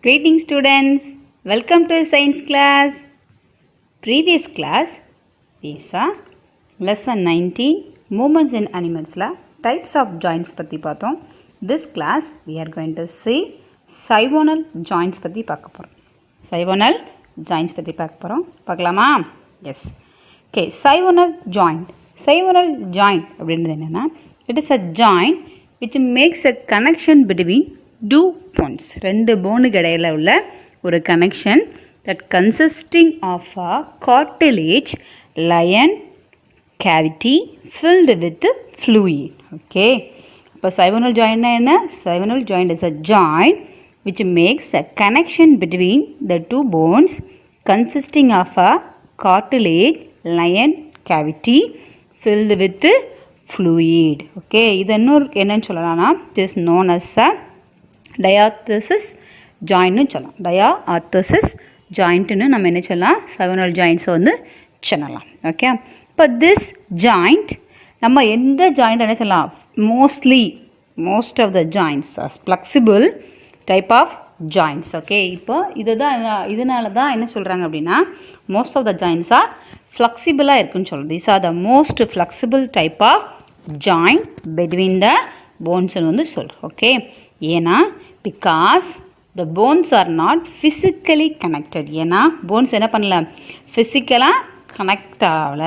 Greetings students, welcome to science class. Previous class we saw lesson 19 movements in animals la types of joints பத்தி பார்த்தோம். This class we are going to see cygonal joints பத்தி பார்க்க போறோம். Cygonal joints பத்தி பார்க்க போறோம். பார்க்கலாமா? Yes. Okay, cygonal joint. Cygonal joint அப்படின்றது என்னன்னா it is a joint which makes a connection between two bones. ரெண்டு போனுக்கு இடையில உள்ள ஒரு connection that consisting of a cartilage lion cavity filled with fluid. Okay. இப்போ cygonal joint என்ன? Cygonal joint is a joint which makes a connection between the two bones consisting of a cartilage lion cavity filled with fluid. Okay. இது இன்னொரு என்னன்னு சொல்லலாம்னா it is known as a diathesis joint னு சொல்லலாம். diathesis joint னு நம்ம என்ன சொல்லலாம்? cygonal joints வந்து சொல்லலாம். ஓகே. இப்போ this joint நம்ம எந்த joint என்ன சொல்லலாம்? most of the joints are flexible type of joints. Okay. இப்போ இதனால தான் என்ன சொல்றாங்க அப்படின்னா most of the joints are flexible இருக்குன்னு சொல்றோம். These are the most flexible type of joint between the bones வந்து சொல்றோம். ஓகே. ஏன்னா because the bones are not physically connected. ஏன்னா bones என்ன பண்ணல physically connect ஆகல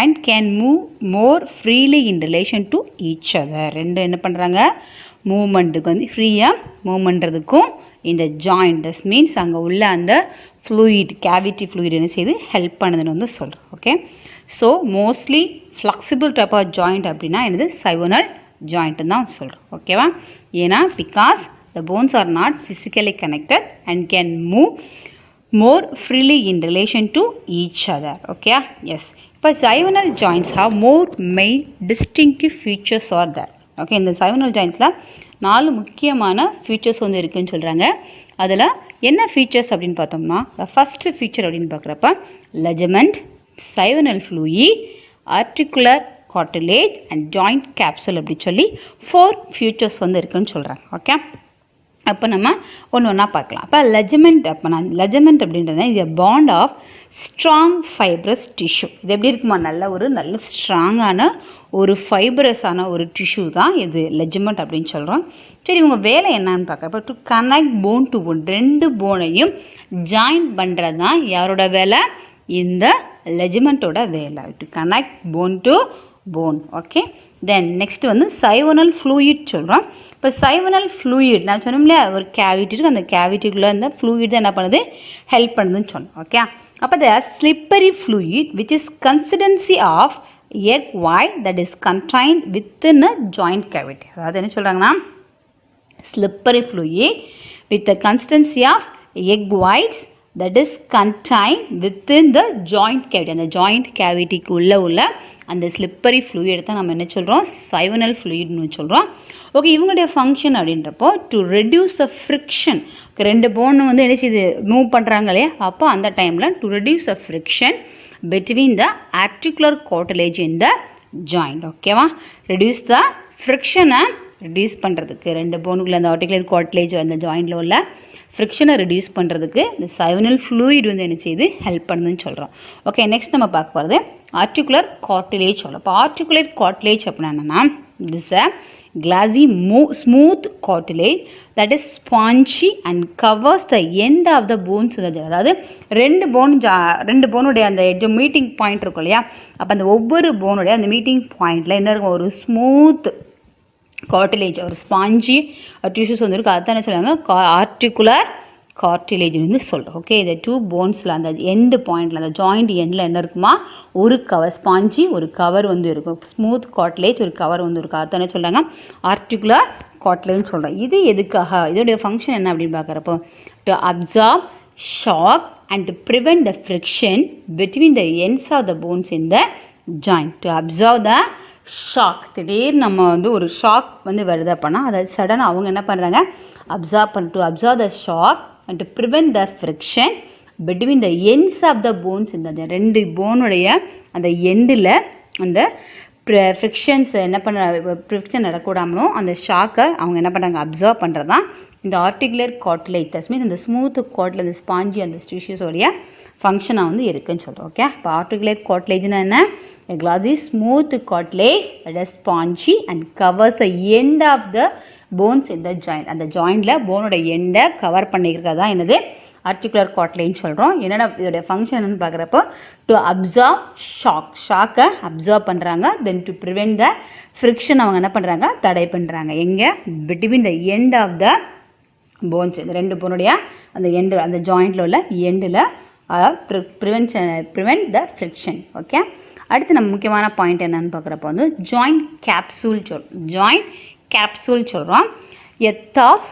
and can move more freely in relation to each other. ரெண்டு என்ன பண்றாங்க மூவ்மெண்ட்டுக்கு வந்து ஃப்ரீயா மூவ் பண்றதுக்கும் இந்த joint this means அங்க உள்ள அந்த fluid cavity fluid என்ன செய்து ஹெல்ப் பண்ணுதுன்னு வந்து சொல்றோம். Okay. so mostly flexible type of joint அப்படினா என்னது cygonal joint தான் சொல்றோம். ஓகேவா? ஏனா because the bones are not physically connected and can move more freely in relation to each other. Okay? Yes. இப்போ cygonal joints have more main distinctive features are there. Okay, இந்த cygonal jointsல நாலு முக்கியமான features வந்து இருக்குன்னு சொல்றாங்க. அதுல என்ன features அப்படினு பார்த்தோம்னா first feature அப்படினு பார்க்கறப்ப ligament, cygonal fluid, articular cartilage and joint capsule அப்படி சொல்லி 4 features வந்து இருக்குன்னு சொல்றாங்க. ஓகே. அப்போ நம்ம ஒன்றா பார்க்கலாம். அப்போ லெஜமெண்ட் லெஜமெண்ட் அப்படின்றது இது bond of strong fibrous tissue. இது எப்படி இருக்குமா? நல்ல ஸ்ட்ராங்கான ஒரு ஃபைப்ரஸான ஒரு டிஷ்யூ தான் இது லெஜமெண்ட் அப்படின்னு சொல்கிறோம். சரி, இவங்க வேலை என்னன்னு பார்க்குறப்ப to connect phone to phone, ரெண்டு போனையும் ஜாயின் பண்ணுறது தான் யாரோட வேலை? இந்த லெஜமெண்ட்டோட வேலை. To connect phone to phone. Okay. Then next வந்து cygonal fluid சொல்கிறோம். இப்போ cygonal fluid நான் சொன்னோம் இல்லையா, ஒரு கேவிட்டி இருக்குது, அந்த கேவிட்டிக்குள்ளே இந்த fluid தான் என்ன பண்ணுது? ஹெல்ப் பண்ணுதுன்னு சொன்னோம். ஓகே. அப்போ the slippery fluid which is consistency of egg white that is contained within a joint cavity. அதாவது என்ன சொல்கிறாங்கன்னா slippery fluid with the consistency of egg whites that is contained within the joint cavity. அந்த joint cavityக்கு உள்ள அந்த slippery fluid தான் நம்ம என்ன சொல்கிறோம்? cygonal fluidனு சொல்கிறோம். ஓகே. இவங்களுடைய ஃபங்க்ஷன் அப்படின்றப்போ டு ரெடியூஸ் அ ஃப்ரிக்ஷன், ரெண்டு போன் வந்து என்ன செய்யுது? மூவ் பண்ணுறாங்க இல்லையா, அப்போ அந்த டைமில் to reduce a friction between the articular cartilage in the joint. ஓகேவா? ரெடியூஸ் த ஃப்ரிக்ஷனை ரெடியூஸ் பண்ணுறதுக்கு, ரெண்டு போனுக்குள்ள அந்த ஆர்டிகுலர் கார்டிலேஜ் அந்த ஜாயிண்டில் உள்ள ஃப்ரிக்ஷனை ரெடியூஸ் பண்ணுறதுக்கு இந்த cygonal fluid வந்து என்ன செய்யுது? ஹெல்ப் பண்ணுதுன்னு சொல்கிறோம். ஓகே. நெக்ஸ்ட் நம்ம பார்க்க போகிறது ஆர்டிகுலர் கார்டிலேஜ் சொல்கிறோம். இப்போ ஆர்டிகுலர் கார்டிலேஜ் அப்படின்னா என்னன்னா this a glassy smooth cartilage that is spongy and covers the end of the bones. அதாவது ரெண்டு போனுடைய அந்த எட்ஜ் மீட்டிங் பாயிண்ட் இருக்கும் இல்லையா, அப்போ அந்த ஒவ்வொரு போனுடைய அந்த மீட்டிங் பாயிண்ட்ல என்ன இருக்கும்? ஒரு ஸ்மூத் கார்டிலேஜ், ஒரு ஸ்பாஞ்சி டிஷ்யூஸ் வந்து இருக்குது. அதுதான் என்ன சொல்லுவாங்க? ஆர்டிகுலர் கார்டிலேஜ் வந்து சொல்கிறோம். ஓகே. இந்த டூ போன்ஸில் அந்த எண்டு பாயிண்டில் அந்த ஜாயிண்ட் எண்டில் என்ன இருக்குமா? ஒரு கவர் ஸ்பாஞ்சி, ஒரு கவர் வந்து இருக்கும். ஸ்மூத் கார்டிலேஜ், ஒரு கவர் வந்து இருக்கும். அதுதான் என்ன சொல்கிறாங்க? ஆர்டிகுலர் கார்டிலேஜ்னு சொல்கிறோம். இது எதுக்காக? இதோடைய ஃபங்க்ஷன் என்ன அப்படின்னு பார்க்குறப்போ to absorb shock and to prevent the friction between the ends of the bones in the joint. To absorb the shock, திடீர்னு நம்ம வந்து ஒரு ஷாக் வந்து வருது அப்படின்னா அதை சடனாக அவங்க என்ன பண்ணுறாங்க? To absorb the shock and to prevent the friction between the ends of the bones. இந்த ரெண்டு போனுடைய அந்த எண்டில் அந்த ஃப்ரிக்ஷன்ஸ் என்ன பண்ண ஃப்ரிக்ஷன் நடக்கூடாமலும் அந்த ஷாக்கை அவங்க என்ன பண்ணுறாங்க? அப்சர்வ் பண்ணுறது தான் இந்த ஆர்டிகுலர் கார்டிலேஜ் தட் மீன்ஸ் இந்த ஸ்மூத் கார்டில் இந்த ஸ்பாஞ்சி அந்த டிஷ்யூஸோடைய ஃபங்க்ஷனாக வந்து இருக்குன்னு சொல்கிறோம். ஓகே, இப்போ ஆர்டிகுலர் கார்டிலேஜ்னா என்ன? A glossy smooth cartilage that is spongy and covers the end of the bones in the joint. அந்த ஜாயிண்டில் போனோட எண்டை கவர் பண்ணிக்கிறதா தான் என்னது ஆர்டிகுலர் கார்டிலேஜ்னு சொல்கிறோம். என்னென்ன இதோடைய ஃபங்க்ஷன் பார்க்குறப்போ டு அப்சார்ப் ஷாக்கை அப்சார்ப் பண்ணுறாங்க. Then to prevent the friction அவங்க என்ன பண்ணுறாங்க? தடை பண்ணுறாங்க. எங்கே? Between the end of the bones, இந்த ரெண்டு போனுடைய அந்த எண்டு அந்த ஜாயிண்டில் உள்ள எண்டில் ப்ரிவெண்ட் த ஃப்ரிக்ஷன். ஓகே, அடுத்து நம்ம முக்கியமான பாயிண்ட் என்னன்னு பார்க்குறப்போ வந்து ஜாயிண்ட் கேப்சூல் சொல்கிறோம். எ tough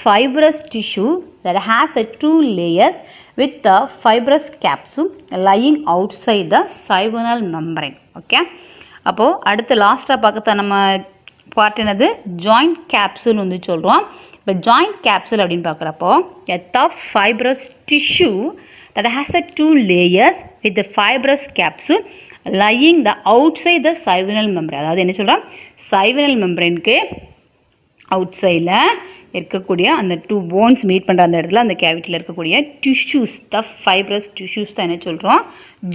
fibrous tissue that has a 2 layers with the fibrous capsule lying outside the synovial membrane. Okay, அப்போது அடுத்து லாஸ்ட்டாக பார்க்கத்த நம்ம பார்ட் என்னது? ஜாயிண்ட் கேப்சூல் வந்து சொல்கிறோம். இப்போ ஜாயிண்ட் கேப்சூல் அப்படின்னு பார்க்குறப்போ எ tough fibrous tissue that has a 2 layers with the fibrous capsule lying the outside the synovial membrane. அதாவது என்ன சொல்கிறோம்? synovial membraneக்கு அவுட்சைடில் இருக்கக்கூடிய அந்த 2 போன்ஸ் மீட் பண்ணுற அந்த இடத்துல அந்த கேவிட்டியில் இருக்கக்கூடிய டிஷ்யூஸ், டஃப் ஃபைப்ரஸ் டிஷ்யூஸ் தான் என்ன சொல்கிறோம்?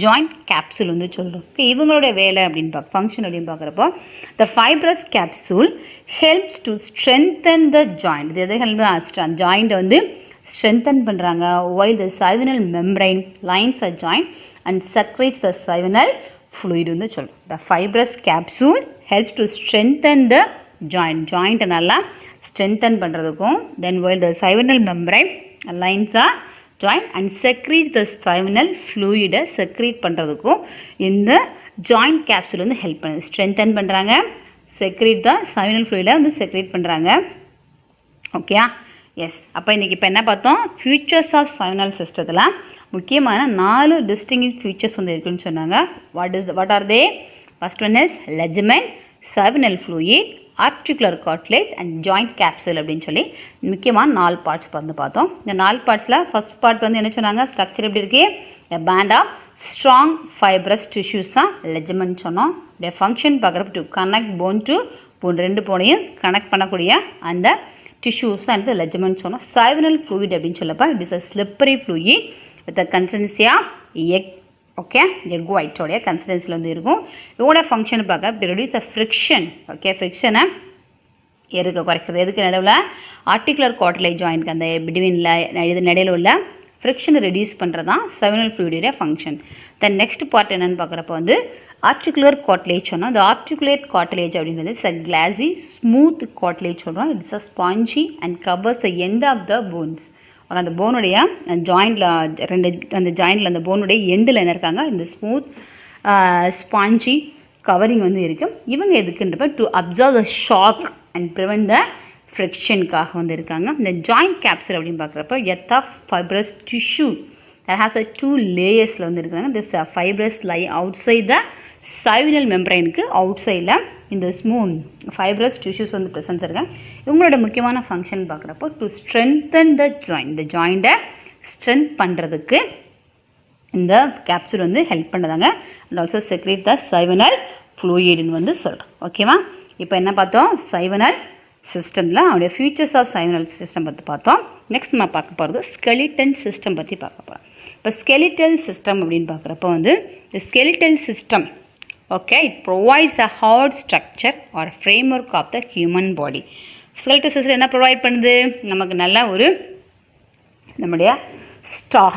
ஜாயிண்ட் கேப்சூல் வந்து சொல்கிறோம். இவங்களுடைய வேலை அப்படின்னு ஃபங்க்ஷன் அப்படின்னு பார்க்குறப்போ the fibrous capsule helps to strengthen the joint. இது எது ஹெல்ப்? ஜாயிண்ட்டை வந்து ஸ்ட்ரென்தன் பண்ணுறாங்க. while the synovial membrane lines a joint and secretes the synovial fluid வந்து சொல்கிறோம். the fibrous capsule helps to strengthen the joint நல்லா strengthen பண்ணுறதுக்கும் then while the synovial membrane lines a joint and secretes the synovial fluid secrete பண்ணுறதுக்கும் இந்த joint capsule வந்து help பண்ணுது. strengthen பண்ணுறாங்க, secrete the synovial fluid வந்து secrete பண்ணுறாங்க. Okay, yes. அப்போ இன்றைக்கி இப்போ என்ன பார்த்தோம்? ஃபியூச்சர்ஸ் ஆஃப் synovial சிஸ்டத்தில் முக்கியமான 4 டிஸ்டிங்க்ட் ஃபீச்சர்ஸ் வந்து இருக்குன்னு சொன்னாங்க. What are they? First one is ligament, synovial fluid, articular cartilage and joint capsule அப்படின்னு சொல்லி முக்கியமான 4 பார்ட்ஸ் வந்து பார்த்தோம். இந்த 4 பார்ட்ஸில் ஃபர்ஸ்ட் பார்ட் வந்து என்ன சொன்னாங்க? ஸ்ட்ரக்சர் எப்படி இருக்கு? a band of strong fibrous tissues தான் லெஜ்மெண்ட் சொன்னோம். இந்த ஃபங்க்ஷன் பார்க்குறப்ப to connect phone to phone, ரெண்டு போனையும் கனெக்ட் பண்ணக்கூடிய அந்த டிஷ்யூஸ் தான் வந்து லெஜ்மெண்ட் சொன்னோம். synovial fluid அப்படின்னு சொல்லப்போ it is a slippery fluid with a consistency of egg. Okay, egg ஒயிட்டோடைய கன்சிஸ்டன்சியில் வந்து இருக்கும். இவங்களோட ஃபங்க்ஷன் பார்க்க ரெடியூஸ் அ ஃப்ரிக்ஷன். ஓகே, ஃப்ரிக்ஷனை குறைக்கிறது. எதுக்கு? நடுவில் ஆர்டிகுலர் கார்டிலேஜ் ஜாயின்ட்க்கு அந்த பிட்வீனில் இது நடையில் உள்ள ஃப்ரிக்ஷனை ரெடியூஸ் பண்ணுறது தான் synovial fluid function. Then next part என்னென்னு பார்க்குறப்போ வந்து ஆர்டிகுலர் கார்டிலேஜ் சொன்னோம். இந்த ஆர்டிகுலேட் கார்டிலேஜ் அப்படின்றது it's a glassy smooth cartilage சொல்கிறோம். It's a spongy and covers the end of the bones. அந்த போனுடைய ஜாயிண்டில் அந்த ஜாயிண்டில் அந்த போனுடைய எண்டில் என்ன இருக்காங்க? இந்த ஸ்மூத் ஸ்பாஞ்சி கவரிங் வந்து இருக்குது. இவங்க எதுக்குன்றப்ப to observe the shock and prevent the ஃப்ரிக்ஷனுக்காக வந்து இருக்காங்க. இந்த ஜாயிண்ட் கேப்சூல் அப்படின்னு பார்க்குறப்ப எத் of fibrous tissue that has a 2 லேயர்ஸில் வந்து இருக்காங்க. this fibrous lie outside the synovial membraneக்கு அவுட்சைடில் இந்த ஸ்மூத் ஃபைப்ரஸ் டிஷ்யூஸ் வந்து ப்ரெசன்ஸ் இருக்காங்க. இவங்களோட முக்கியமான ஃபங்க்ஷன் பார்க்குறப்போ டு ஸ்ட்ரென்தன் த ஜாயிண்ட், இந்த ஜாயிண்ட்டை ஸ்ட்ரென்த் பண்ணுறதுக்கு இந்த கேப்சூல் வந்து ஹெல்ப் பண்ணுறாங்க. And also secrete the synovial fluidன்னு வந்து சொல்கிறோம். ஓகேவா? இப்போ என்ன பார்த்தோம்? synovial சிஸ்டமில் அவருடைய ஃபியூச்சர்ஸ் ஆஃப் synovial சிஸ்டம் பற்றி பார்த்தோம். நெக்ஸ்ட் நம்ம பார்க்க போகிறது skeletal சிஸ்டம் பற்றி பார்க்க போகிறோம். இப்போ skeletal சிஸ்டம் அப்படின்னு பார்க்குறப்போ வந்து skeletal system okay it provides a hard structure or framework of the human body. skeletal system என்ன ப்ரொவைட் பண்ணுது? நமக்கு நல்ல ஒரு நம்முடைய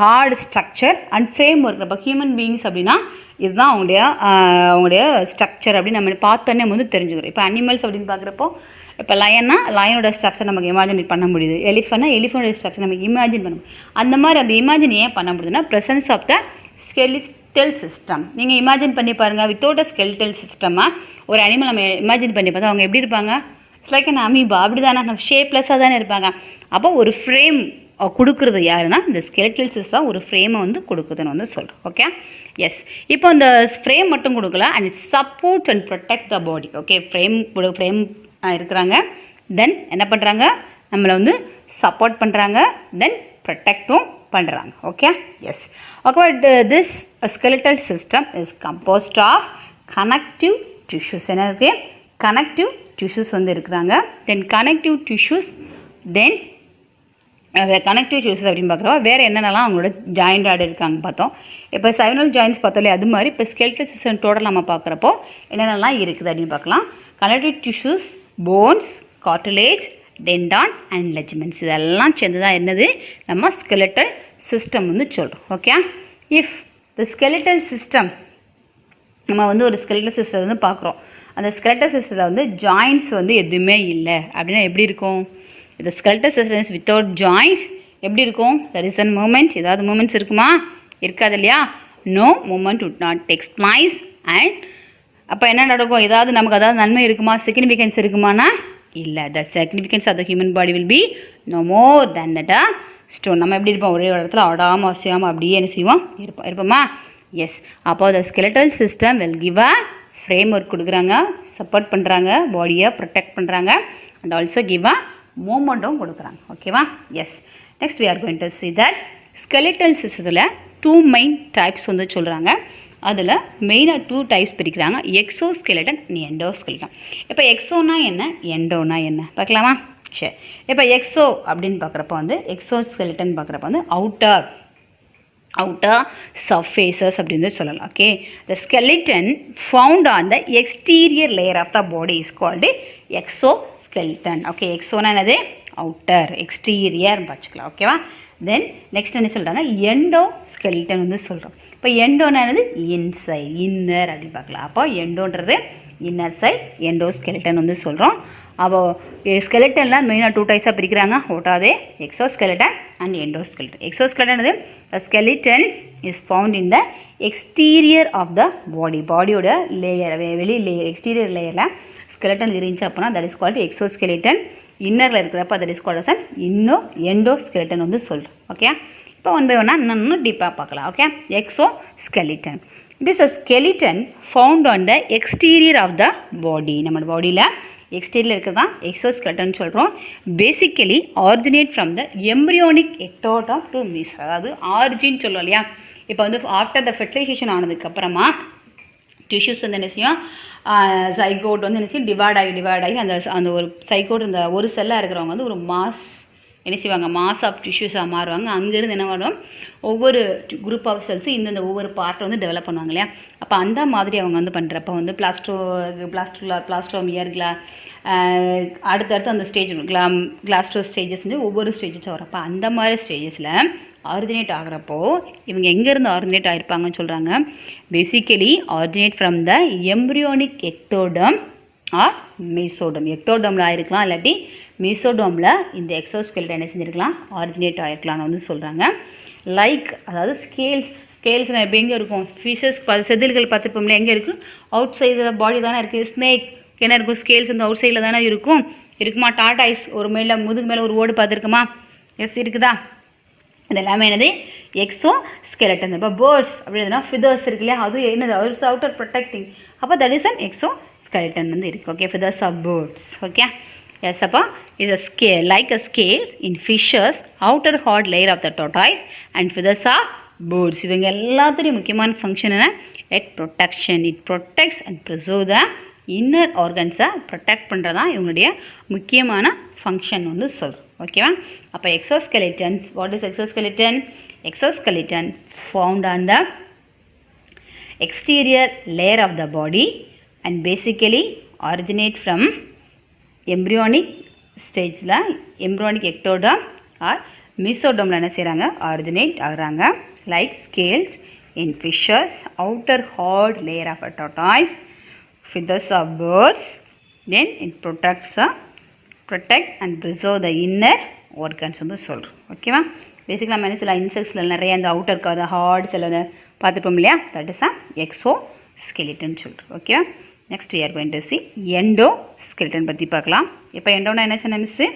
hard structure and frame work. இப்போ ஹியூமன் பீயிங்ஸ் அப்படின்னா இதுதான் அவங்களுடைய ஸ்ட்ரக்சர் அப்படின்னு நம்ம பார்த்தோன்னே வந்து தெரிஞ்சுக்கிறோம். இப்போ அனிமல்ஸ் அப்படின்னு பார்க்குறப்போ இப்போ லயனோட ஸ்ட்ரக்சர் நமக்கு இமேஜின் பண்ண முடியுது. எலிஃபனோட ஸ்ட்ரக்சர் நமக்கு இமேஜின் பண்ண முடியும். அந்த மாதிரி அந்த இமேஜின் ஏன் பண்ண முடியுதுன்னா presence of the skeletal system. நீங்கள் இமேஜின் பண்ணி பாருங்கள், வித்தவுட் அ ஸ்கெலிட்டல் சிஸ்டமாக ஒரு அனிமல் நம்ம இமேஜின் பண்ணி பார்த்தா அவங்க எப்படி இருப்பாங்க? இட்ஸ் லைக் அன் அமீபா, அப்படி தானே, நம்ம ஷேப்லெஸ்ஸாக தானே இருப்பாங்க. அப்போ ஒரு ஃப்ரேம் கொடுக்குறது யாருன்னா இந்த ஸ்கெலிட்டல் சிஸ்டம் ஒரு ஃப்ரேமை வந்து கொடுக்குதுன்னு வந்து சொல்கிறோம். Okay, yes. இப்போ இந்த ஃப்ரேம் மட்டும் கொடுக்கல, and it support and protect the body. Okay, frame இருக்கிறாங்க, தென் என்ன பண்ணுறாங்க? நம்மளை வந்து சப்போர்ட் பண்ணுறாங்க, தென் ப்ரொடெக்டும் பண்ணுறாங்க. Okay, yes. Okay, this skeletal system is composed of connective tissues. என்ன இருக்குது? கனெக்டிவ் டிஷ்யூஸ் வந்து இருக்கிறாங்க. தென் கனெக்டிவ் டிஷ்யூஸ் தென் கனெக்டிவ் டிஷ்யூஸ் அப்படின்னு பார்க்குறோம். வேறு என்னென்னலாம் அவங்களோட ஜாயிண்ட் ஆட் இருக்காங்க பார்த்தோம். இப்போ சைனல் ஜாயின்ஸ் பார்த்தோம்லே அது மாதிரி இப்போ ஸ்கெலட்டல் சிஸ்டம் டோட்டல் நம்ம பார்க்குறப்போ என்னென்னலாம் இருக்குது அப்படின்னு பார்க்கலாம். Connective tissues, bones, cartilage, tendon and ligaments இதெல்லாம் சேர்ந்து தான் என்னது நம்ம ஸ்கெலட்டல் சிஸ்டம் வந்து சொல்கிறோம். Okay, if the skeletal system நம்ம வந்து ஒரு ஸ்கெலட்டல் சிஸ்டம் வந்து பார்க்குறோம். அந்த ஸ்கெலட்டல் சிஸ்டத்தில் வந்து ஜாயின்ஸ் வந்து எதுவுமே இல்லை அப்படின்னா எப்படி இருக்கும்? இந்த skeletal system is without joints எப்படி இருக்கும்? There is an movement. ஏதாவது மூமெண்ட்ஸ் இருக்குமா? இருக்காது இல்லையா? No movement would not takes place. And அப்போ என்ன நடக்கும்? ஏதாவது நமக்கு அதாவது நன்மை இருக்குமா? சிக்னிஃபிகன்ஸ் இருக்குமானா இல்லை. The significance of the human body will be no more than that stone. நம்ம எப்படி இருப்போம்? ஒரே இடத்துல ஆடாமல் அசையாமல் அப்படியே என்ன செய்வோம்? இருப்போமா? எஸ். அப்போ the skeletal system will give a framework கொடுக்குறாங்க, சப்போர்ட் பண்ணுறாங்க, பாடியை ப்ரொடெக்ட் பண்ணுறாங்க அண்ட் ஆல்சோ கிவ் அ மூமெண்ட்டும் கொடுக்குறாங்க. ஓகேவா? Yes. Next we are going to see that skeletal சிஸ்டத்தில் 2 மெயின் டைப்ஸ் வந்து சொல்கிறாங்க. அதில் மெயினாக 2 டைப்ஸ் பிரிக்கிறாங்க, எக்ஸோஸ்கெலட்டன் அண்ட் எண்டோஸ்கெலட்டன். இப்போ எக்ஸோனா என்ன, எண்டோனா என்ன பார்க்கலாமா? சரி. இப்போ எக்ஸோ அப்படின்னு பார்க்குறப்ப வந்து எக்ஸோஸ்கெலட்டன் பார்க்குறப்ப வந்து அவுட்டர் surfaces அப்படின்னு சொல்லலாம். Okay, the skeleton found on the exterior layer of the body is called exoskeleton. Okay, எக்ஸோனா என்னது? அவுட்டர், எக்ஸ்டீரியர் வச்சுக்கலாம். ஓகேவா? தென் நெக்ஸ்ட் என்ன சொல்கிறாங்க? எண்டோஸ்கெலட்டன் வந்து சொல்கிறோம். இப்போ எண்டோனா என்னது? இன்சைட், இன்னர் அப்படின்னு பார்க்கலாம். அப்போ எண்டோன்றது இன்னர் சைட், எண்டோஸ்கெலட்டன் வந்து சொல்கிறோம். அப்போ ஸ்கெலட்டனில் மெயினாக 2 டைப்ஸாக பிரிக்கிறாங்க. ஓட்டாதே எக்ஸோஸ்கெலட்டன் அண்ட் எண்டோஸ்கெலட்டன். எக்ஸோஸ்கெலட்டன் இது skeleton is found in the exterior of the body. பாடியோட லேயர், வெளி லேயர், எக்ஸ்டீரியர் லேயரில் ஸ்கெலட்டன் இருந்துச்சு அப்படின்னா தட் இஸ் கால்டு எக்ஸோஸ்கெலட்டன். இன்னரில் இருக்கிறப்ப that is called as endoskeleton வந்து சொல்கிறோம். ஓகே, இப்போ ஒன் பை ஒன்னாக இன்னும் டீப்பாக பார்க்கலாம். Okay, exoskeleton it is a skeleton found on the exterior of the body. நம்ம பாடியில் எக்ஸ்டீரியரில் இருக்கிறது தான் எக்ஸோஸ்கெலட்டன் சொல்கிறோம். Basically originate from the embryonic ectoderm to maize. அதாவது ஆரிஜின் சொல்லுவோம் இல்லையா? இப்போ வந்து ஆஃப்டர் த ஃபெர்டிலைசேஷன் ஆனதுக்கப்புறமா டிஷ்யூஸ் வந்து என்ன செய்யும்? சைகோட் வந்து என்ன செய்யும்? டிவைட் ஆகி அந்த ஒரு சைகோட் இந்த ஒரு செல்லாக இருக்கிறவங்க வந்து ஒரு மாஸ் என்ன செய்வாங்க? மாஸ் ஆஃப் டிஷ்யூஸாக மாறுவாங்க. அங்கேருந்து என்ன பண்ணுவோம்? ஒவ்வொரு குரூப் ஆஃப் செல்ஸும் இந்தந்த ஒவ்வொரு பார்ட்டை வந்து டெவலப் பண்ணுவாங்க இல்லையா? அப்போ அந்த மாதிரி அவங்க வந்து பண்ணுறப்ப வந்து பிளாஸ்டோமியர் அடுத்தடுத்து அந்த ஸ்டேஜ் கிளாஸ்டோ ஸ்டேஜஸ் வந்து ஒவ்வொரு ஸ்டேஜஸாக வரப்போ அந்த மாதிரி ஸ்டேஜஸில் ஆரிஜினேட் ஆகிறப்போ இவங்க எங்கேருந்து ஆரிஜினேட் ஆகிருப்பாங்கன்னு சொல்கிறாங்க. Basically originate from the embryonic ectoderm or mesoderm. எக்டோடமில் ஆகிருக்கலாம், இல்லாட்டி மீசோடோமில் இந்த எக்ஸோஸ்கெலட்டன் என்ன செஞ்சுருக்கலாம்? ஆரிஜினேட் ஆகிருக்கலாம்னு வந்து சொல்கிறாங்க. லைக் அதாவது ஸ்கேல்ஸ் இப்போ எங்கே இருக்கும்? ஃபிஷஸ் செதில்கள் பார்த்துருப்போம்ல, எங்கே இருக்குது? அவுட் சைடு பாடி தானே இருக்குது. ஸ்னேக் என்ன இருக்கும்? ஸ்கேல்ஸ் வந்து அவுட் சைடில் தானே இருக்குமா? டாடாய்ஸ் ஒரு மேலே முதுகு மேலே ஒரு ஓடு பார்த்துருக்குமா? எஸ், இருக்குதா? இது எல்லாமே என்னது? Exo skeleton. இப்போ பேர்ட்ஸ் அப்படின்னா ஃபிதர்ஸ் இருக்கு இல்லையா? அது என்னது? Outer protecting. அப்போ that is an exoskeleton வந்து இருக்குது. Okay, feathers of birds. Okay, yes. அப்போ is a scale like a scale in fishes, outer hard layer of the tortoise and feathers are birds. இவங்க எல்லாத்துலேயும் முக்கியமான function என்ன? It protection. It protects and preserve the inner organs-ஐ protect பண்ணுறதா இவங்களுடைய முக்கியமான function வந்து சொல்கிறோம். ஓகேவா? அப்போ exoskeleton, what is exoskeleton? Exoskeleton found on the exterior layer of the body and basically originate from embryonic ஸ்டேஜில் எம்ப்ரியானிக் எக்டோடம் ஆர் மீசோடோமில் என்ன செய்கிறாங்க? ஆரிஜினேட் ஆகுறாங்க. Like scales in fishes, outer hard layer of a tortoise, feathers of birds. Then it protects and preserve the inner organs வந்து சொல்கிறோம். ஓகேவா? பேசிக்கலாக நம்ம என்ன சில இன்செக்ட்ஸில் நிறைய அந்த அவுட்டர் ஹார்ட் சில பார்த்துப்போம் இல்லையா? தட் இஸ் எக்ஸோ ஸ்கெலிட்டன் சொல்கிறோம். ஓகேவா? Next we are going to see endoskeleton பற்றி பார்க்கலாம். இப்போ எண்டோனா என்ன சொன்ன மிஸ்ஸு?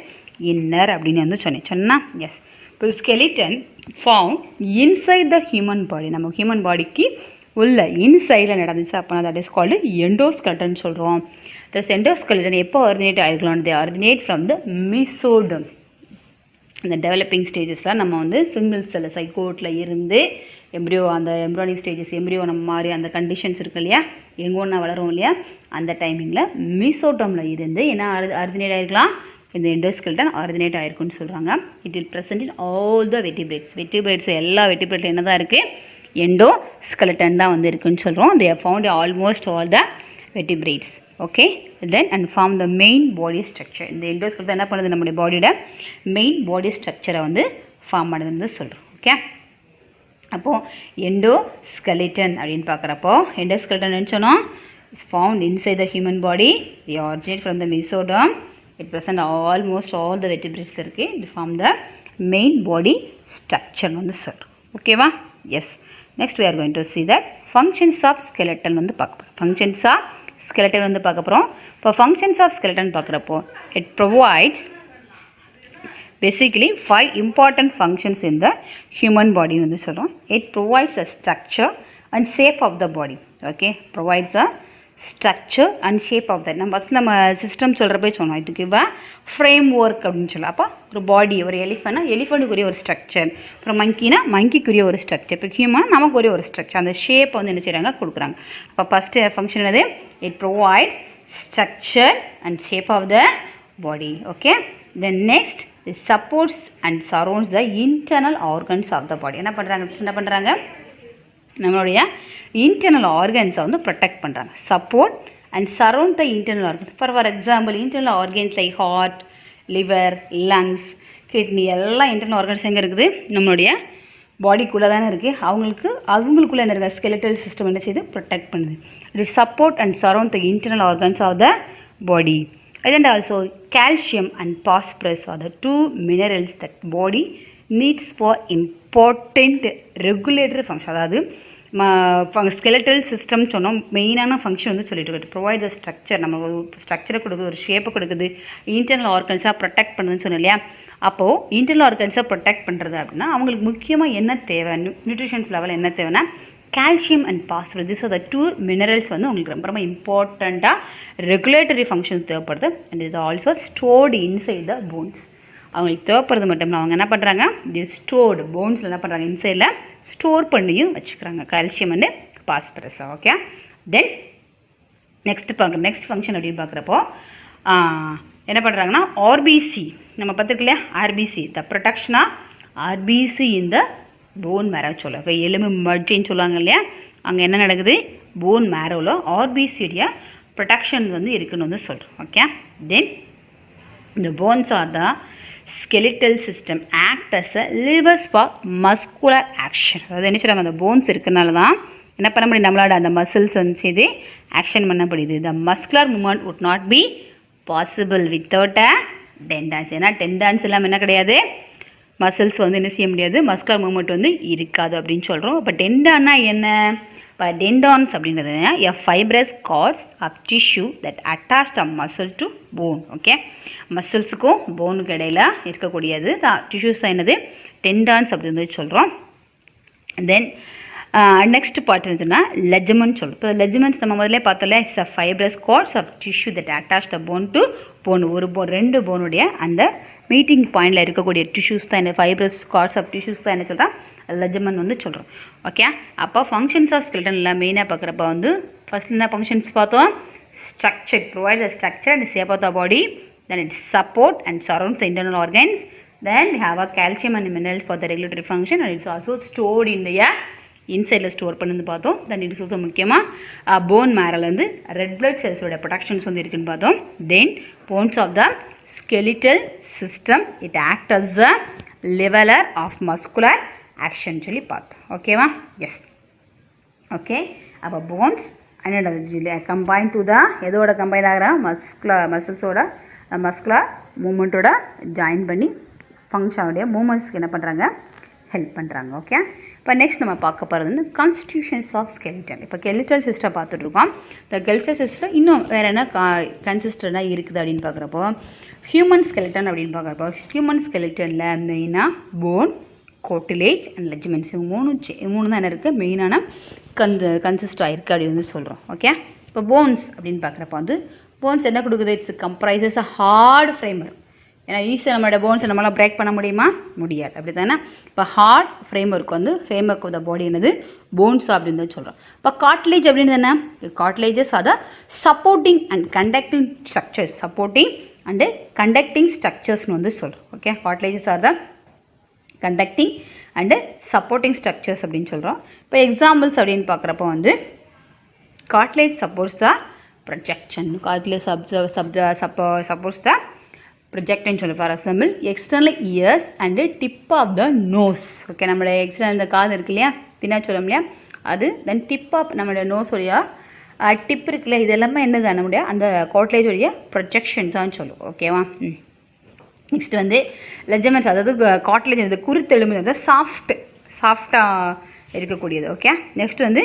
இன்னர் அப்படின்னு வந்து சொன்னா எஸ். இப்போ skeleton found inside the human பாடி. நம்ம ஹியூமன் பாடிக்கு உள்ள இன்சைடில் நடந்துச்சு அப்படின்னா தட் இஸ் கால்டு எண்டோஸ்கெலட்டன் சொல்கிறோம். தஸ் எண்டோஸ்கெலட்டன் எப்போ ஆரிஜினேட் ஆகிருக்கலாம்? Originate from the mesoderm. இந்த டெவலப்பிங் ஸ்டேஜஸில் நம்ம வந்து சிங்கிள் செல் சைகோட்டில் இருந்து எம்ப்ரியோ அந்த எம்ப்ரியானிக் ஸ்டேஜஸ் எம்ப்ரியோ நம்ம மாதிரி அந்த கண்டிஷன்ஸ் இருக்கு இல்லையா? எங்கே ஒன்றா வளரும் இல்லையா? அந்த டைமிங்கில் மீசோடோமில் இருந்து என்ன ஆரிஜினேட் ஆகிருக்கலாம்? இந்த எண்டோஸ்கெலட்டன் ஆரிஜினேட் ஆயிருக்குன்னு சொல்கிறாங்க. It will present in all the vertebrates எல்லா வெர்டிபிரேட்ல என்ன தான் இருக்குது, எண்டோஸ்கெலட்டன் தான் வந்து இருக்குன்னு சொல்கிறோம். They are found almost all the vertebrates. Okay, then and form the main body structure. இந்த எண்டோஸ்கெலட்டன் என்ன பண்ணுது, நம்மளுடைய பாடியோட மெயின் பாடி ஸ்ட்ரக்சரை வந்து ஃபார்ம் பண்ணுதுன்னு சொல்கிறோம். ஓகே, அப்போது எண்டோஸ்கெலட்டன் அப்படின்னு பார்க்குறப்போ எண்டோஸ்கெலட்டன் சொன்னோம் is found inside the human body. They originate from the mesoderm. It present almost all the vertebrates இருக்கு. It form the main body structure வந்து சொல்றோம். ஓகேவா? Yes. Next we are going to see that functions of skeleton வந்து பார்க்க போறோம். Functions of skeleton வந்து பார்க்க போறோம். இப்போ functions of skeleton பார்க்குறப்போ it provides basically 5 important functions in the human body வந்து சொல்றோம். It provides a structure and shape of the body. Okay, provides a structure and shape of that. நம்ம system சொல்கிறப்ப சொன்னோம் இதுக்கு ஃப்ரேம் ஒர்க் அப்படின்னு சொல்லலாம். அப்போ ஒரு பாடி, ஒரு எலிஃபண்ட்டுக்குரிய ஒரு ஸ்ட்ரக்சர், அப்புறம் மங்கிக்குரிய ஒரு ஸ்ட்ரக்சர், இப்போ ஹியூமன் நமக்குரிய ஒரு ஸ்ட்ரக்சர், அந்த ஷேப் வந்து என்ன செய்கிறாங்க, கொடுக்குறாங்க. அப்போ ஃபஸ்ட்டு ஃபங்க்ஷன் என்னது, it provide structure and shape of the body. Okay, then next it supports and surrounds the internal organs of the body. என்ன பண்ணுறாங்க, நம்மளுடைய இன்டர்னல் ஆர்கன்ஸை வந்து ப்ரொடெக்ட் பண்ணுறாங்க. Support and surround the internal organs. For example internal organs like heart, liver, lungs, kidney எல்லாம் internal organs எங்கே இருக்குது, நம்மளுடைய பாடிக்குள்ளே தானே இருக்குது. அவங்களுக்குள்ளே என்ன இருக்குது, ஸ்கெலட்டல் சிஸ்டம் என்ன செய்யுது, ப்ரொடெக்ட் பண்ணுது. It support and surround the internal organs of the body. And also calcium and phosphorus are the 2 minerals that body needs for important regulatory function. அதாவது ஸ்கெலட்டல் சிஸ்டம் சொன்னோம், மெயினான ஃபங்க்ஷன் வந்து சொல்லிட்டு இருக்கு. Provide the structure, நம்ம ஒரு ஸ்ட்ரக்சரை கொடுக்குது, ஒரு ஷேப்பை கொடுக்குது, இன்டர்னல் ஆர்கன்ஸாக ப்ரொடெக்ட் பண்ணுதுன்னு சொன்னோம் இல்லையா. அப்போது இன்டர்னல் ஆர்கன்ஸை ப்ரொடெக்ட் பண்ணுறது அப்படின்னா அவங்களுக்கு முக்கியமாக என்ன தேவை, நியூட்ரிஷன்ஸ் லெவல் என்ன தேவைன்னா calcium and phosphorus. This are the 2 minerals வந்து உங்களுக்கு ரொம்ப ரொம்ப இம்பார்ட்டண்ட்டாக ரெகுலேட்டரி ஃபங்க்ஷன்ஸ் தேவைப்படுது. அண்ட் இது also stored inside the bones. அவங்களுக்கு தேவைப்படுறது மட்டும் இல்லை, அவங்க என்ன பண்ணுறாங்க, ஸ்டோர்டு போன்ஸில் என்ன பண்ணுறாங்க, இன்சைடில் ஸ்டோர் பண்ணியும் வச்சுக்கிறாங்க calcium and phosphorus. Okay, then next function அப்படின்னு பார்க்குறப்போ என்ன பண்ணுறாங்கன்னா ஆர்பிசி, நம்ம பார்த்துக்கலையா RBC, the production of RBC இந்த போன் மேரோ சொல்லுவாங்க, எலும்பு மஜ்ஜைன்னு சொல்லுவாங்க இல்லையா. அங்கே என்ன நடக்குது, போன் மேரோவில் ஆர்பிசியுடைய ப்ரொடெக்ஷன் வந்து இருக்குன்னு வந்து சொல்கிறோம். ஓகே, தென் இந்த bones are the skeletal system act as a levers for muscular action. அதாவது என்ன சொல்கிறாங்க, அந்த போன்ஸ் இருக்கிறனால தான் என்ன பண்ண முடியும், நம்மளோட அந்த மசில்ஸ் வந்து செய்து ஆக்ஷன் பண்ண முடியுது. the muscular movement would not be possible without a tendons. ஏன்னா டெண்டான்ஸ் இல்லாமல் என்ன கிடையாது, மசில்ஸ் வந்து என்ன செய்ய முடியாது, மஸ்குலர் மூவ்மெண்ட் வந்து இருக்காது அப்படின்னு சொல்கிறோம். இப்போ டெண்டான்னா என்ன, இப்போ டெண்டான்ஸ் அப்படின்றது a fibrous cords of tissue that attach the muscle to bone. Okay, மசில்ஸுக்கும் போனுக்கு இடையில இருக்கக்கூடியது டிஷ்யூஸ் தான் என்னது, டெண்டான்ஸ் அப்படின்னு சொல்கிறோம். தென் நெக்ஸ்ட் பார்ட் இருந்துச்சுன்னா லெஜமெண்ட் சொல்லுவோம். இப்போ லெஜமெண்ட்ஸ் நம்ம முதல்ல பார்த்தோம்ல, it's a fibrous cords of tissue that attach the bone to bone. ஒரு ரெண்டு போனுடைய அந்த மீட்டிங் பாயிண்டில் இருக்கக்கூடிய டிஷ்யூஸ் தான் என்ன, ஃபைப்ரஸ் கார்ட்ஸ் ஆஃப் டிஷ்யூஸ் தான் என்ன சொல்கிறோம், லெஜமெண்ட் வந்து சொல்கிறோம். ஓகே, அப்போ ஃபங்க்ஷன்ஸ் ஆஃப் ஸ்கெலட்டன்ல மெயினாக பார்க்குறப்ப வந்து ஃபர்ஸ்ட் என்ன ஃபங்க்ஷன்ஸ் பார்த்தோம், structure, provide the structure and shape of the body. Then it support and surrounds the internal organs. Then we have a calcium and minerals for the regulatory function, and it's also stored in the inside store பண்ணி பார்த்தோம். Then it is also முக்கியமாக bone மேரில் வந்து red blood செல்ஸோட productions வந்து இருக்குன்னு பார்த்தோம். Then bones of the skeletal system, it act as a lever of muscular action சொல்லி பார்த்தோம். ஓகேவா? எஸ். ஓகே, அப்போ போன்ஸ் கம்பைன் டு த எதோட கம்பைன் ஆகிற மசில்ஸோட மஸ்குலர் மூமெண்ட்டோட ஜாயின் பண்ணி ஃபங்க்ஷனுடைய மூமெண்ட்ஸ்க்கு என்ன பண்ணுறாங்க, ஹெல்ப் பண்ணுறாங்க. ஓகே, இப்போ நெக்ஸ்ட் நம்ம பார்க்க போகிறது வந்து கான்ஸ்டிடியூஷன்ஸ் ஆஃப் ஸ்கெலிட்டன். இப்போ ஸ்கெலிட்டல் சிஸ்டம் பார்த்துட்ருக்கோம். இந்த ஸ்கெலிட்டல் சிஸ்டம் இன்னும் வேறு என்ன கன்சிஸ்டண்டாக இருக்குது அப்படின்னு பார்க்குறப்போ ஹியூமன் ஸ்கெலிட்டன் அப்படின்னு பார்க்குறப்போ ஹியூமன் ஸ்கெலிட்டனில் மெயினாக போன், கோட்டிலேஜ் அண்ட் லெஜ்மெண்ட்ஸ் மூணு தான் என்ன இருக்குது, மெயினான கன்சிஸ்ட் ஆகிருக்கு அப்படின்னு வந்து சொல்கிறோம். ஓகே, இப்போ போன்ஸ் அப்படின்னு பார்க்குறப்ப வந்து போன்ஸ் என்ன கொடுக்குது, இட்ஸ் கம்ப்ரைசஸ் அ ஹார்ட் ஃப்ரேமர். ஏன்னா ஈஸியாக நம்மளோட போன்ஸ் நம்மளால் பிரேக் பண்ண முடியுமா, முடியாது, அப்படி தானே. இப்போ ஹார்ட் ஃப்ரேம்ஒர்க் வந்து ஃப்ரேம்ஒர்க் ஆஃப் த பாடி என்னது, போன்ஸ் அப்படின்னு தான் சொல்கிறோம். இப்போ கார்ட்லேஜ் அப்படின்னு என்ன, cartilages are the supporting and conducting structures, supporting and conducting ஸ்ட்ரக்சர்ஸ்னு வந்து சொல்கிறோம். Okay, cartilages are the conducting and supporting structures அப்படின்னு சொல்கிறோம். இப்போ எக்ஸாம்பிள்ஸ் அப்படின்னு பார்க்குறப்போ வந்து cartilage supports the projection. Cartilage supports the projection. For example, external ears and tip of the nose. Okay, நம்மளோட external இந்த காது இருக்கு இல்லையா, பின்னா சொல்லும் இல்லையா, அது then tip of நம்மளோட nose உடைய டிப் இருக்குல்ல, இது எல்லாமே என்னது நம்முடைய அந்த cartilage உடைய projection தான் சொல்லும். ஓகேவா? நெக்ஸ்ட் வந்து லெஜமெண்ட்ஸ், அதாவது கார்ட்லேஜ் இந்த குருத்தெலும்பு வந்து சாஃப்டாக இருக்கக்கூடியது. ஓகே, நெக்ஸ்ட் வந்து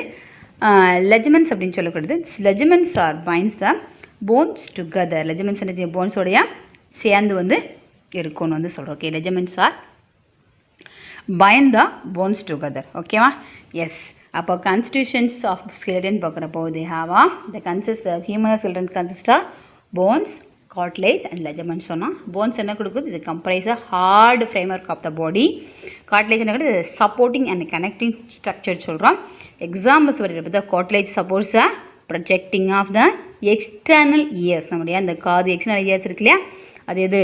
லெஜமெண்ட்ஸ் அப்படின்னு சொல்லக்கூடியது. Ligaments are binds the bones together. Ligaments என்ன போன்ஸோடைய சேர்ந்து வந்து இருக்கும்னு வந்து சொல்கிறோம். Okay, ligaments are bind the bones together. ஓகேவா? எஸ். அப்போ கான்ஸ்டியூஷன்ஸ் ஆஃப் ஸ்கெலட்டன் பார்க்குறப்போ they have the consist human skeleton consist of bones, cartilage and ligaments. சொன்னால் போன்ஸ் என்ன கொடுக்குது, இது comprise a hard framework of the body. Cartilage என்ன கொடுக்குது, supporting and connecting structure சொல்கிறோம். எக்ஸாம்பிள்ஸ் வருகிறது, the cartilage supports the projecting of the external ears. நம்முடைய அந்த காது எக்ஸ்டர்னல் இயர்ஸ் இருக்கு இல்லையா, அது எது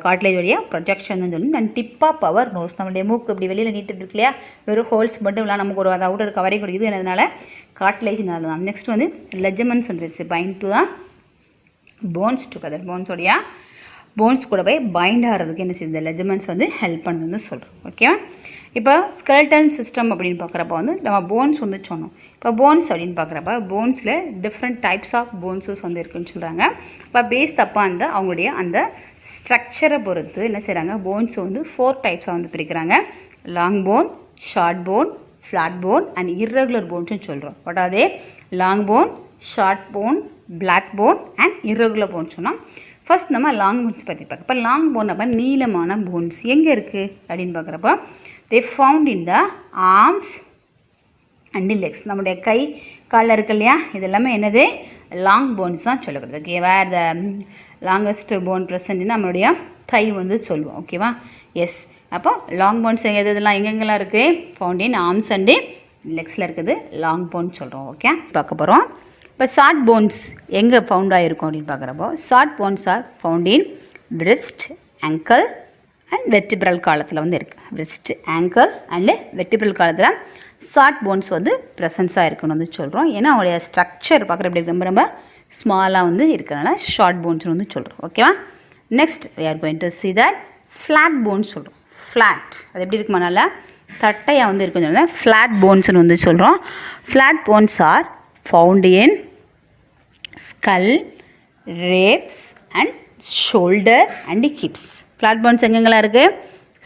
கார்ட்லேஜ் உடைய ப்ரொஜெக்ஷன் சொல்லி. தென் டிப் ஆஃப் பவர் நோஸ், நம்மளுடைய மூக்கு இப்படி வெளியில் நீட்டு இருக்கு இல்லையா, வெறும் ஹோல்ஸ் மட்டும் இல்லை, நமக்கு ஒரு அவுட்டர் கவரை கொடுக்குது. என்னதுனால கார்ட்லேஜ்னால தான். நெக்ஸ்ட் வந்து லெஜமெண்ட்ஸ் வந்துருச்சு, bind to the bones together. போன்ஸோடைய போன்ஸ் கூட போய் பைண்ட் ஆகிறதுக்கு என்ன செய்யுது, லெஜமெண்ட்ஸ் வந்து ஹெல்ப் பண்ணுதுன்னு சொல்கிறோம். ஓகேவா? இப்போ ஸ்கெலட்டன் சிஸ்டம் அப்படின்னு பார்க்குறப்ப வந்து நம்ம போன்ஸ் வந்து சொன்னோம். இப்போ போன்ஸ் அப்படின்னு பார்க்குறப்ப போன்ஸில் டிஃப்ரெண்ட் டைப்ஸ் ஆஃப் போன்ஸஸ் வந்து இருக்குன்னு சொல்கிறாங்க. இப்போ பேஸ்ட் அப்போ அந்த அவங்களுடைய அந்த ஸ்ட்ரக்சரை பொறுத்து என்ன செய்கிறாங்க, போன்ஸ் வந்து 4 டைப்ஸாக வந்து பிரிக்கிறாங்க. Long bone, short bone, flat bone and irregular போன்ஸ்னு சொல்கிறோம். பட் அதே long bone, short bone, black bone and irregular bone சொன்னால் ஃபர்ஸ்ட் நம்ம லாங் போன்ஸ் பற்றி பார்க்க. இப்போ லாங் போன் அப்போ நீளமான போன்ஸ் எங்கே இருக்குது அப்படின்னு பார்க்குறப்போ they found in the arms and legs. நம்முடைய கை காலில் இருக்கு இல்லையா, இது எல்லாமே என்னது, லாங் போன்ஸ் தான் சொல்லப்படுது. Okay, where the longest bone present நம்மளுடைய கை வந்து சொல்லுவோம். ஓகேவா? எஸ். அப்போ லாங் போன்ஸ் இதெல்லாம் எங்கெங்கெல்லாம் இருக்குது, ஃபவுண்ட் இன் ஆர்ம்ஸ் அண்டு லெக்ஸில் இருக்குது லாங் போன் சொல்கிறோம். ஓகே, பார்க்க போகிறோம். இப்போ ஷார்ட் போன்ஸ் எங்கே ஃபவுண்ட் ஆகிருக்கும் அப்படின்னு பார்க்குறப்போ short bones are found in wrist, ankle and vertebral காலத்தில் வந்து இருக்குது. பிரிஸ்ட், ஆங்கிள் அண்டு வெர்டிபிரல் காலத்தில் ஷார்ட் போன்ஸ் வந்து ப்ரெசன்ஸாக இருக்குன்னு வந்து சொல்கிறோம். ஏன்னா அவங்களுடைய ஸ்ட்ரக்சர் பார்க்குற எப்படி ரொம்ப ரொம்ப ஸ்மாலாக வந்து இருக்கிறனால ஷார்ட் போன்ஸ்னு வந்து சொல்கிறோம். ஓகேவா? Next we are going to see that flat bones சொல்கிறோம். ஃப்ளாட் அது எப்படி இருக்குமா, நல்லா தட்டையாக வந்து இருக்குன்னு ஃப்ளாட் போன்ஸ்னு வந்து சொல்கிறோம். Flat bones are found in skull, ribs and shoulder and hips. flat bones எங்கெங்கெல்லாம் இருக்குது,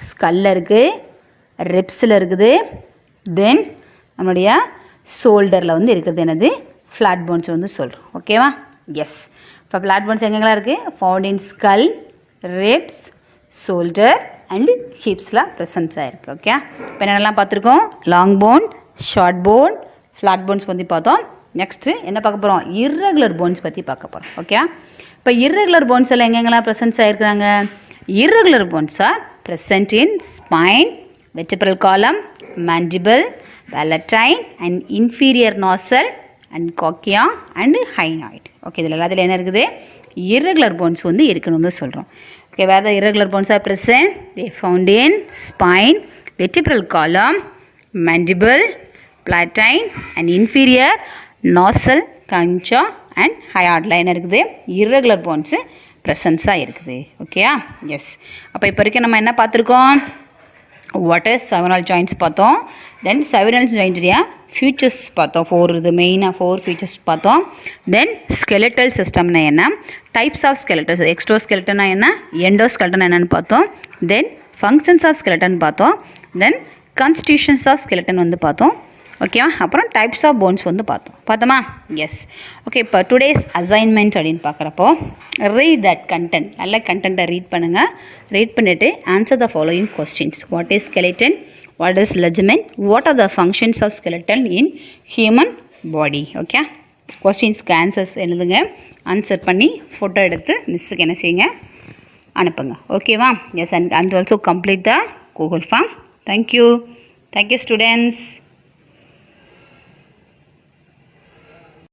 ஸ்கல்ல இருக்குது, ரிப்ஸில் இருக்குது, தென் நம்மளுடைய ஷோல்டரில் வந்து இருக்கிறது என்னது, ஃப்ளாட் போன்ஸ் வந்து சொல்கிறோம். ஓகேவா? எஸ். இப்போ ஃப்ளாட் போன்ஸ் எங்கெங்கெல்லாம் இருக்குது, found in skull, ribs, shoulder and ஹிப்ஸில் ப்ரெசன்ஸ் ஆகிருக்கு. ஓகே, இப்போ என்னென்னலாம் பார்த்துருக்கோம், long bone, short bone, flat bones பற்றி பார்த்தோம். நெக்ஸ்ட்டு என்ன பார்க்க போகிறோம், இர்ரெகுலர் போன்ஸ் பற்றி பார்க்க போகிறோம். ஓகே, இப்போ இர்ரெகுலர் போன்ஸ் எல்லாம் எங்கெங்கெல்லாம் ப்ரெசன்ஸ் ஆகிருக்கிறாங்க, irregular bones are present in spine, vertebral column, mandible, palatine and inferior nasal and cochlea and hyoid. Okay, இதில் எல்லாத்துல என்ன இருக்குது, இர்ரெகுலர் போன்ஸ் வந்து இருக்குன்னு சொல்கிறோம். ஓகே, வேறு irregular bones are present, they found in spine, vertebral column, mandible, palatine and inferior nasal, concha and hyoid line இருக்குது, irregular bones ப்ரெசன்ஸாக இருக்குது. ஓகேயா? எஸ். அப்போ இப்போ வரைக்கும் நம்ம என்ன பார்த்துருக்கோம், வாட் இஸ் செவரல் ஜாயின்ட்ஸ் பார்த்தோம், தென் செவரல் ஜாயின்ட்ஸுடைய ஃபியூச்சர்ஸ் பார்த்தோம், இது மெயினாக 4 ஃபீச்சர்ஸ் பார்த்தோம். தென் ஸ்கெலட்டல் சிஸ்டம்னா என்ன, டைப்ஸ் ஆஃப் ஸ்கெலட்டல்ஸ், எக்ஸ்ட்ரோ ஸ்கெலட்டனா என்ன, எண்டோ ஸ்கெலட்டன் என்னன்னு பார்த்தோம். தென் ஃபங்க்ஷன்ஸ் ஆஃப் ஸ்கெலட்டன் பார்த்தோம். தென் கான்ஸ்டியூஷன்ஸ் ஆஃப் ஸ்கெலட்டன் வந்து பார்த்தோம். ஓகேவா? அப்புறம் டைப்ஸ் ஆஃப் போன்ஸ் வந்து பார்த்தோமா? எஸ். ஓகே, இப்போ டுடேஸ் அசைன்மெண்ட் அப்படின்னு பார்க்குறப்போ ரீட் தட் கண்டென்ட், நல்ல கண்டென்ட்டை ரீட் பண்ணுங்கள். ரீட் பண்ணிவிட்டு answer the following questions. What is skeleton, what is ligament, what are the functions of skeleton in human body. Okay, கொஸ்டின்ஸ்க்கு ஆன்சர்ஸ் எழுதுங்க, ஆன்சர் பண்ணி ஃபோட்டோ எடுத்து மிஸ்ஸுக்கு என்ன செய்யுங்க, அனுப்புங்க. ஓகேவா? Yes. And also complete the Google form. Thank you. Thank you, students.